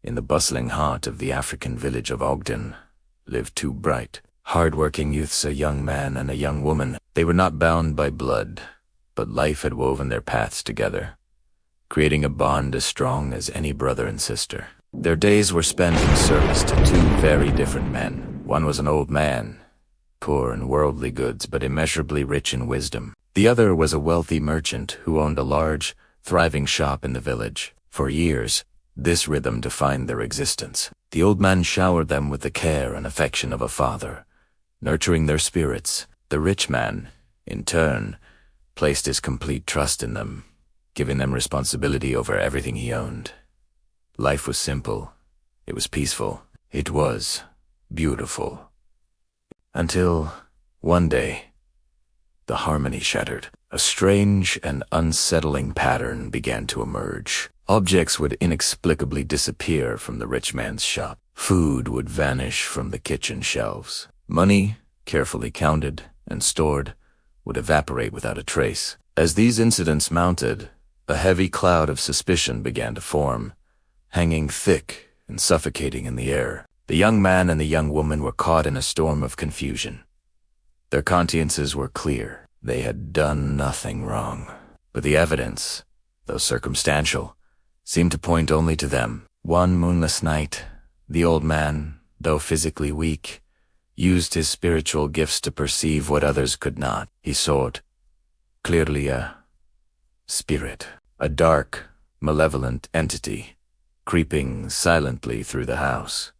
In the bustling heart of the African village of Ogdon lived two bright, hard-working youths, a young man and a young woman. They were not bound by blood, but life had woven their paths together, creating a bond as strong as any brother and sister. Their days were spent in service to two very different men. One was an old man, poor in worldly goods but immeasurably rich in wisdom. The other was a wealthy merchant who owned a large, thriving shop in the village. For years, this rhythm defined their existence. The old man showered them with the care and affection of a father, nurturing their spirits. The rich man, in turn, placed his complete trust in them, giving them responsibility over everything he owned. Life was simple. It was peaceful. It was beautiful. Until, one day, the harmony shattered. A strange and unsettling pattern began to emerge. Objects would inexplicably disappear from the rich man's shop. Food would vanish from the kitchen shelves. Money, carefully counted and stored, would evaporate without a trace. As these incidents mounted, a heavy cloud of suspicion began to form, hanging thick and suffocating in the air. The young man and the young woman were caught in a storm of confusion. Their consciences were clear. They had done nothing wrong. But the evidence, though circumstantial, seemed to point only to them. One moonless night, the old man, though physically weak, used his spiritual gifts to perceive what others could not. He saw it clearly, a spirit, a dark, malevolent entity, creeping silently through the house,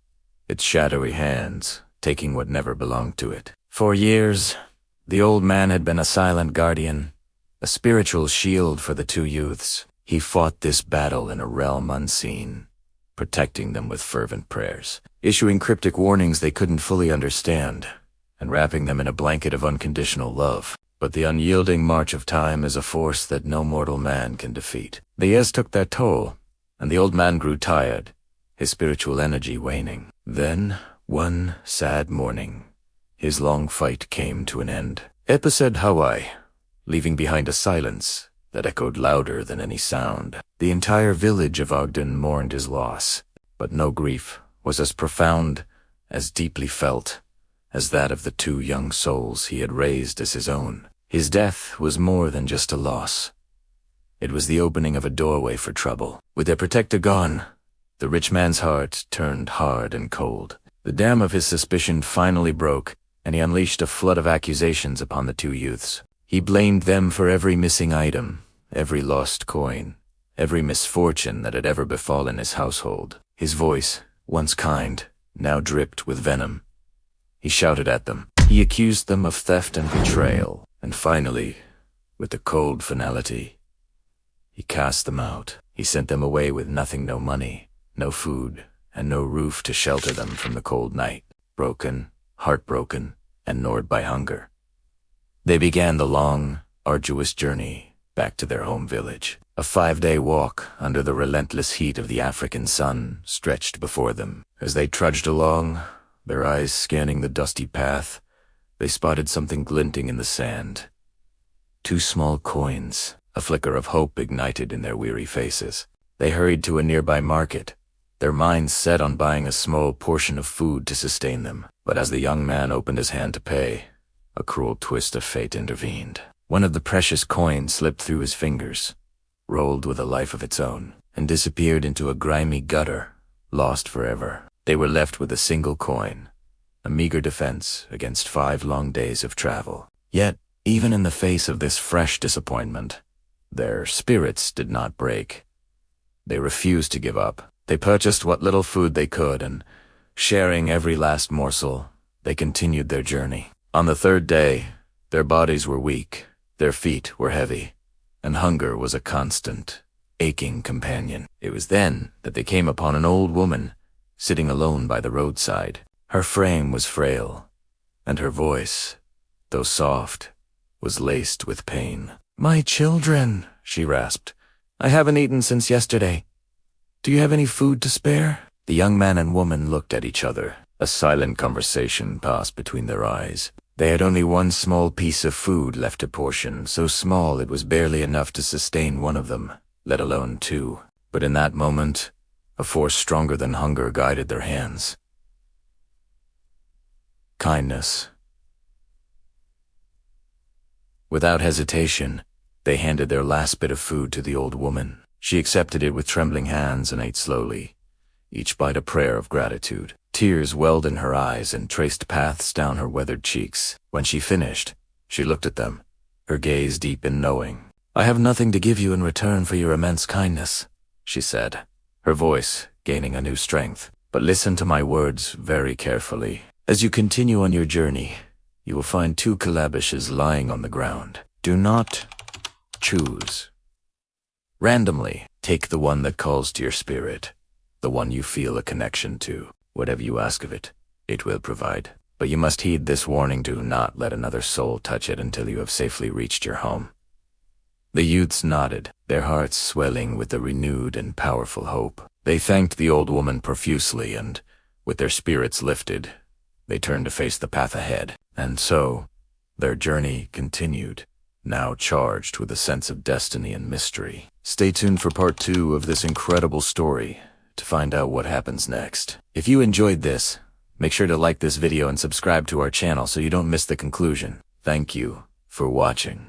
its shadowy hands taking what never belonged to it. For years, the old man had been a silent guardian, a spiritual shield for the two youths. He fought this battle in a realm unseen, protecting them with fervent prayers, issuing cryptic warnings they couldn't fully understand, and wrapping them in a blanket of unconditional love. But the unyielding march of time is a force that no mortal man can defeat. The years took their toll, and the old man grew tired, his spiritual energy waning. Then, one sad morning, his long fight came to an end. Episode Hawaii, leaving behind a silence that echoed louder than any sound. The entire village of Ogdon mourned his loss, but no grief was as profound, as deeply felt, as that of the two young souls he had raised as his own. His death was more than just a loss. It was the opening of a doorway for trouble. With their protector gone, the rich man's heart turned hard and cold. The dam of his suspicion finally broke, and he unleashed a flood of accusations upon the two youths. He blamed them for every missing item, every lost coin, every misfortune that had ever befallen his household. His voice, once kind, now dripped with venom. He shouted at them. He accused them of theft and betrayal. And finally, with a cold finality, he cast them out. He sent them away with nothing, no money, no food, and no roof to shelter them from the cold night. Broken, heartbroken, and gnawed by hunger, they began the long, arduous journey back to their home village. A 5-day walk under the relentless heat of the African sun stretched before them. As they trudged along, their eyes scanning the dusty path, they spotted something glinting in the sand. 2 small coins, a flicker of hope ignited in their weary faces. They hurried to a nearby market, their minds set on buying a small portion of food to sustain them. But as the young man opened his hand to pay, a cruel twist of fate intervened. One of the precious coins slipped through his fingers, rolled with a life of its own, and disappeared into a grimy gutter, lost forever. They were left with a single coin, a meager defense against 5 long days of travel. Yet, even in the face of this fresh disappointment, their spirits did not break. They refused to give up. They purchased what little food they could, and, sharing every last morsel, they continued their journey. On the 3rd day, their bodies were weak, their feet were heavy, and hunger was a constant, aching companion. It was then that they came upon an old woman, sitting alone by the roadside. Her frame was frail, and her voice, though soft, was laced with pain. "My children," she rasped, "I haven't eaten since yesterday. Do you have any food to spare?" The young man and woman looked at each other. A silent conversation passed between their eyes. They had only one small piece of food left to portion, so small it was barely enough to sustain one of them, let alone 2. But in that moment, A force stronger than hunger guided their hands. Kindness. Without hesitation, they handed their last bit of food to the old woman. She accepted it with trembling hands and ate slowly, each bite a prayer of gratitude. Tears welled in her eyes and traced paths down her weathered cheeks. When she finished, she looked at them, her gaze deep in knowing. "I have nothing to give you in return for your immense kindness," she said, her voice gaining a new strength. "But listen to my words very carefully. As you continue on your journey, you will find 2 calabashes lying on the ground. Do not choose. Randomly, take the one that calls to your spirit, the one you feel a connection to. Whatever you ask of it, it will provide. But you must heed this warning: do not let another soul touch it until you have safely reached your home." The youths nodded, their hearts swelling with a renewed and powerful hope. They thanked the old woman profusely and, with their spirits lifted, they turned to face the path ahead. And so, their journey continued, now charged with a sense of destiny and mystery. Stay tuned for part 2 of this incredible story to find out what happens next. If you enjoyed this, make sure to like this video and subscribe to our channel so you don't miss the conclusion. Thank you for watching.